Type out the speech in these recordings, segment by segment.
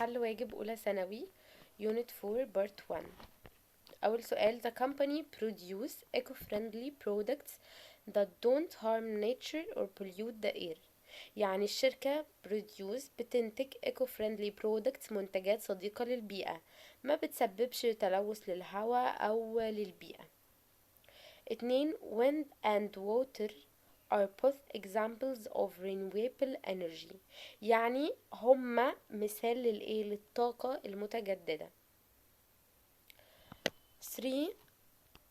حل واجب أولى ثانوي Unit 4 Part 1. أول سؤال: The company produce eco-friendly products that don't harm nature or pollute the air. يعني الشركة بتنتج eco-friendly products، منتجات صديقة للبيئة ما بتسببش تلوث للهواء أو للبيئة. 2. Wind and water are both examples of renewable energy. يعني هما مثال للطاقة المتجددة. 3.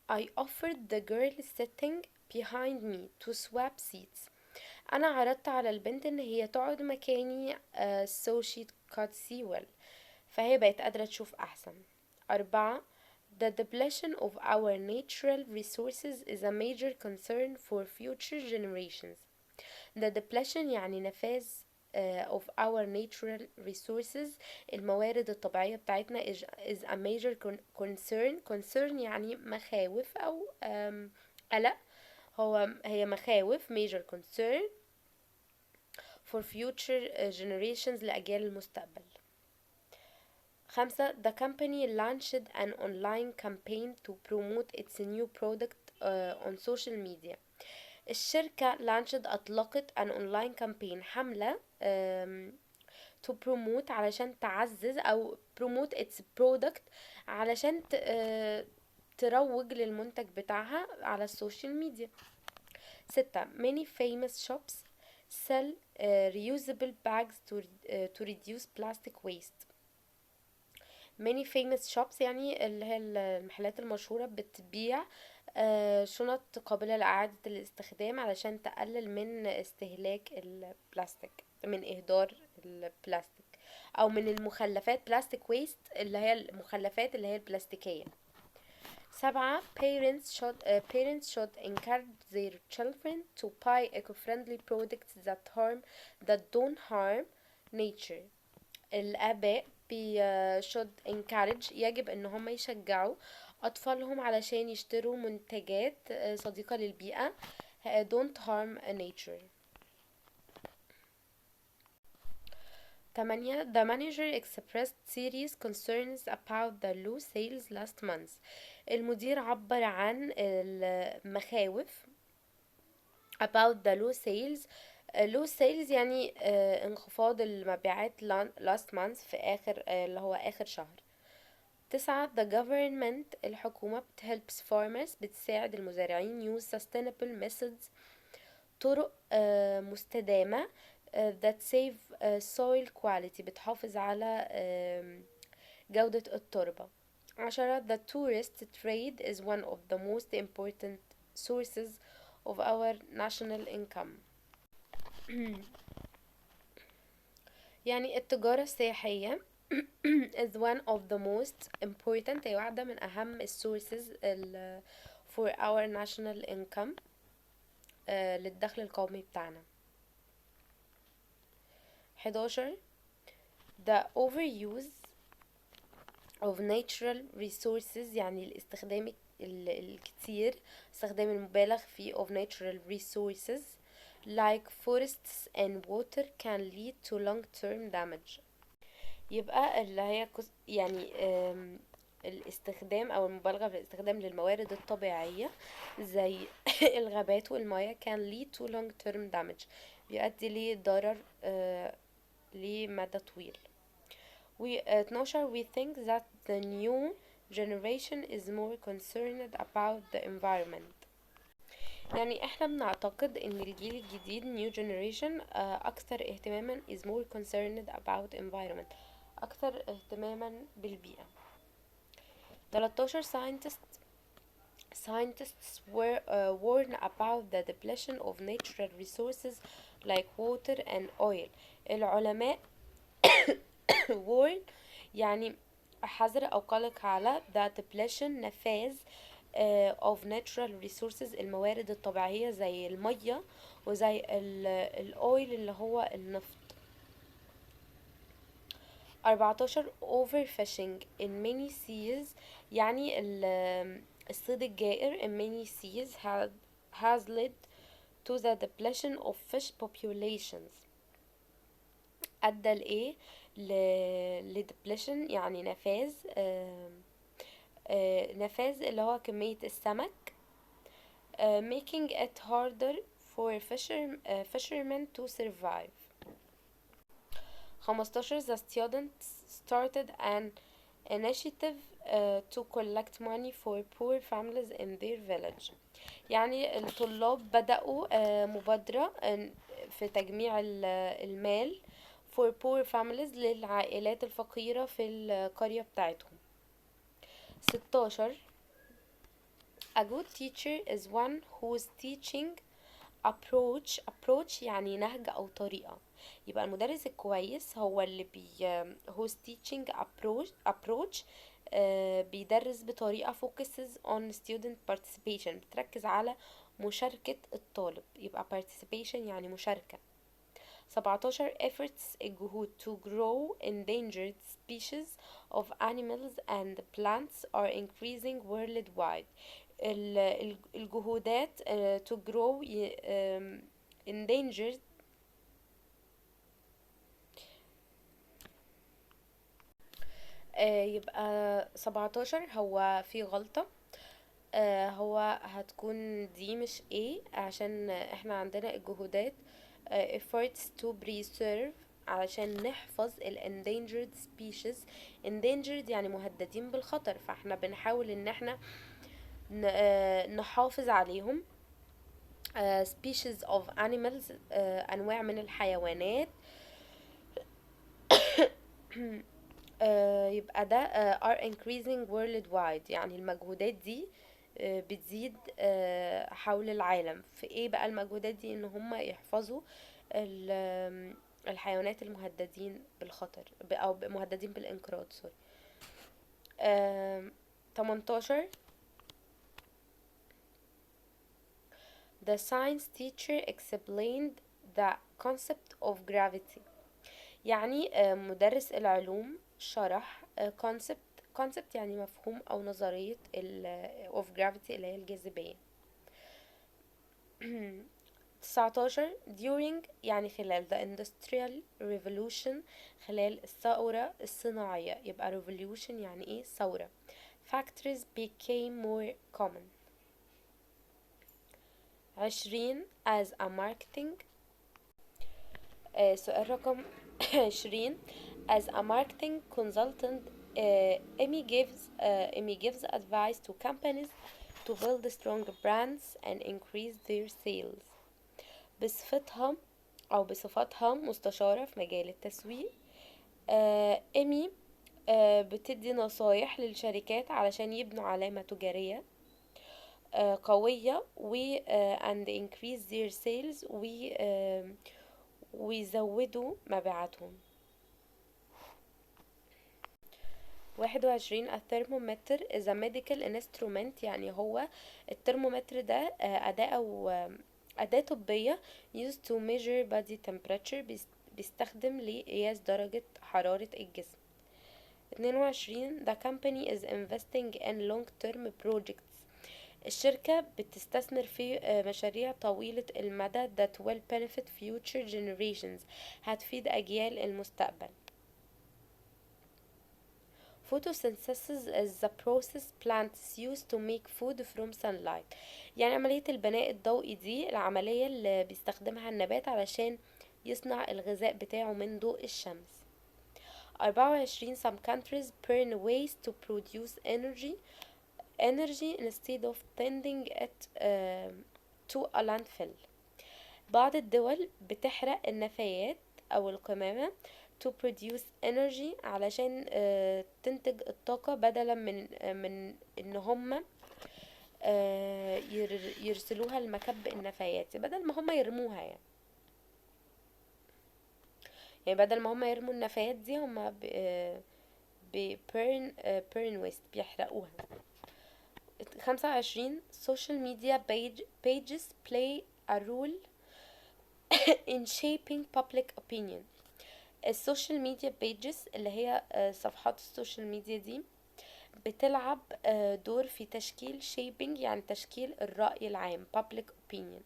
I offered the girl sitting behind me to swap seats. أنا عرضت على البنت إن هي تقعد مكاني so she could see well، فهي بقت قادرة تشوف أحسن. 4. The depletion of our natural resources is a major concern for future generations. The depletion يعني نفاذ of our natural resources، الموارد الطبيعية بتاعتنا is a major concern يعني مخاوف أو قلق. هي مخاوف major concern for future generations لأجيال المستقبل. 5. The company launched an online campaign to promote its new product on social media. الشركة أطلقت an online campaign، حملة to promote علشان تعزز أو promote its product علشان تروج للمنتج بتاعها على السوشيال ميديا. 6. Many famous shops sell reusable bags to reduce plastic waste. many famous shops يعني اللي هي المحلات المشهورة بتبيع شنط قابلة لإعادة الاستخدام علشان تقلل من استهلاك البلاستيك، من إهدار البلاستيك أو من المخلفات بلاستيك ويست اللي هي المخلفات اللي هي البلاستيكية. 7. Parents should encourage their children to buy eco-friendly products that don't harm nature. الآباء should encourage يجب ان هم يشجعوا اطفالهم علشان يشتروا منتجات صديقة للبيئة don't harm nature. 8. The manager expressed serious concerns about the low sales last month. المدير عبر عن المخاوف about the low sales. low sales يعني انخفاض المبيعات last month في آخر اللي هو آخر شهر. 9. The government الحكومة helps farmers بتساعد المزارعين use sustainable methods، طرق مستدامة that save soil quality، بتحافظ على جودة التربة. 10. The tourist trade is one of the most important sources of our national income. يعني التجارة السياحية is one of the most important، هي واحدة من أهم sources for our national income للدخل القومي بتاعنا. 11. The overuse of natural resources يعني الاستخدام الكتير، استخدام المبالغ فيه of natural resources like forests and water can lead to long-term damage. يبقى اللي هي يعني الاستخدام او المبالغة في الاستخدام للموارد الطبيعية زي الغابات والمياه can lead to long-term damage، بيؤدي لضرر لمدى طويل. 12. We think that the new generation is more concerned about the environment. يعني احنا بنعتقد ان الجيل الجديد new generation اكثر اهتماما is more concerned about environment، اكثر اهتماما بالبيئة. 13. Scientists were warned about the depletion of natural resources like water and oil. العلماء warn يعني حذر أو قلق على the depletion نفاذ of natural resources الموارد الطبيعية زي المية وزي الأويل اللي هو النفط. 14. overfishing in many seas يعني الصيد الجائر in many seas has led to the depletion of fish populations. أدى لإيه؟ لدبليشن يعني نفاذ، نفاذ اللي هو كمية السمك، making it harder for fishermen to survive. 15 the students started an initiative to collect money for poor families in their village. يعني الطلاب بدأوا مبادرة في تجميع المال for poor families للعائلات الفقيرة في القرية بتاعتهم. 16 a good teacher is one whose teaching approach يعني نهج أو طريقة. يبقى المدرس الكويس هو اللي whose teaching approach بيدرس بطريقة focuses on student participation، بتركز على مشاركة الطالب. يبقى participation يعني مشاركة. 17 efforts الجهود to grow endangered species of animals and plants are increasing worldwide. الجهودات to grow endangered يبقى 17 هو في غلطة، هو هتكون دي مش A عشان احنا عندنا الجهودات efforts to preserve علشان نحفظ ال endangered species. endangered يعني مهددين بالخطر، فاحنا بنحاول ان احنا نحافظ عليهم. species of animals انواع من الحيوانات. يبقى ده are increasing worldwide يعني المجهودات دي بتزيد حول العالم. في ايه بقى المجهودات دي؟ ان هم يحفظوا الحيوانات المهددين بالخطر او مهددين بالانقراض. سوري. 18 the science teacher explained the concept of gravity. يعني مدرس العلوم شرح concept يعني مفهوم او نظرية of gravity اللي هي الجاذبية. 19 during يعني خلال the industrial revolution خلال الثورة الصناعية. يبقى revolution يعني ايه؟ ثورة. factories became more common. 20 as a marketing سؤال رقم 20 as a marketing consultant Amy gives advice to companies to build strong brands and increase their sales. بصفتها مستشارة في مجال التسويق، إيمي بتدي نصايح للشركات علشان يبنوا علامة تجارية قوية and increase their sales ويزودوا مبيعاتهم. 21 الترمومتر is a medical instrument يعني هو الترمومتر ده أداة طبية used to measure body temperature بيستخدم لقياس درجة حرارة الجسم. 22 the company is investing in long-term projects. الشركة بتستثمر في مشاريع طويلة المدى that will benefit future generations هتفيد أجيال المستقبل. Photosynthesis is the process plants use to make food from sunlight. يعني عملية البناء الضوئي دي العملية اللي بيستخدمها النبات علشان يصنع الغذاء بتاعه من ضوء الشمس. 24 some countries burn waste to produce energy instead of sending it to a landfill. بعض الدول بتحرق النفايات أو القمامة to produce energy علشان تنتج الطاقة بدلا من ان هم يرسلوها لمكب النفايات، بدل ما هم يرموها يعني بدل ما هم يرموا النفايات دي هم burn waste بيحرقوها. 25 social media pages play a role in shaping public opinion. السوشيال ميديا بيجز اللي هي صفحات السوشيال ميديا دي بتلعب دور في تشكيل shaping يعني تشكيل الرأي العام public opinion.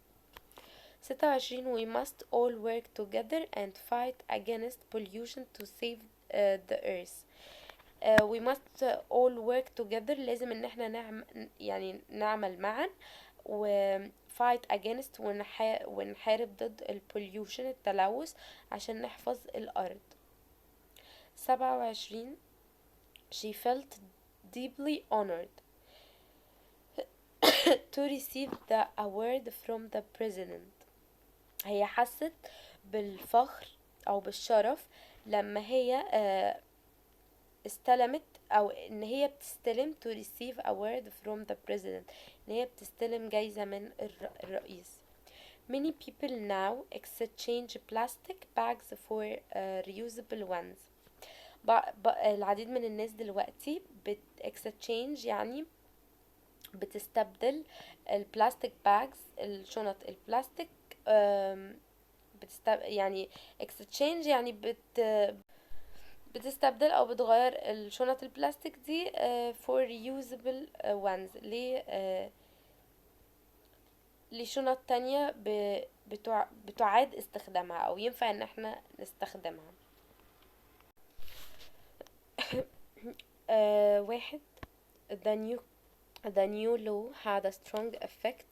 26 we must all work together and fight against pollution to save the earth. we must all work together، لازم ان احنا نعمل معا، و fight against ونحارب ضد ال pollution التلوث عشان نحفظ الأرض. 27 she felt deeply honored to receive the award from the president. هي حست بالفخر او بالشرف لما هي استلمت او ان هي بتستلم to receive award from the president، ان هي بتستلم جايزة من الرئيس. Many people now exchange plastic bags for reusable ones. العديد من الناس دلوقتي exchange يعني بتستبدل البلاستيك باجز، الشنط البلاستيك، يعني exchange يعني بتستبدل او بتغير الشنط البلاستيك دي for reusable ones لشنط تانية بتعاد استخدامها او ينفع ان احنا نستخدمها. واحد the new law had a strong effect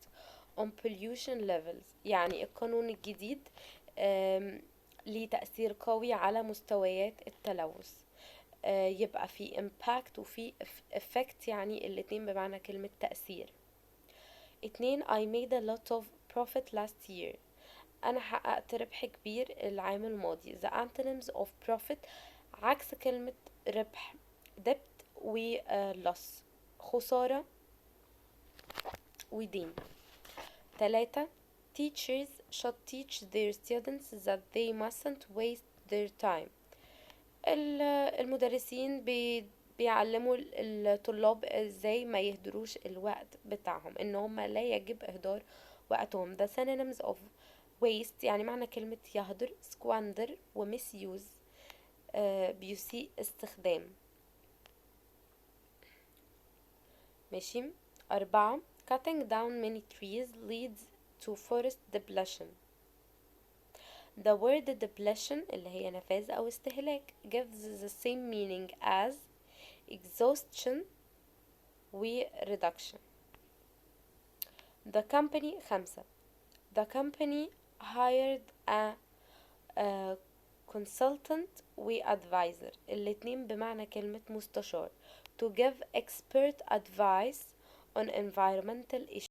on pollution levels. يعني القانون الجديد ليه تأثير قوي على مستويات التلوث. يبقى في impact وفي effect، يعني الاتنين بمعنى كلمة تأثير. 2 I made a lot of profit last year. أنا حققت ربح كبير العام الماضي. The antonyms of profit عكس كلمة ربح debt و loss، خسارة ودين. 3 Teachers should teach their students that they mustn't waste their time. المدرسين بيعلموا الطلاب ازاي ما يهدروش الوقت بتاعهم، ان هم لا يجب اهدار وقتهم. The synonyms of waste يعني معنى كلمة يهدر squander و misuse بيسيء استخدام. ماشي. 4 cutting down many trees leads to forest depletion. The word depletion اللي هي نفاذ أو استهلاك gives the same meaning as exhaustion و reduction. The company 5 The company hired a consultant و advisor، الاتنين بمعنى كلمة مستشار، to give expert advice on environmental issues.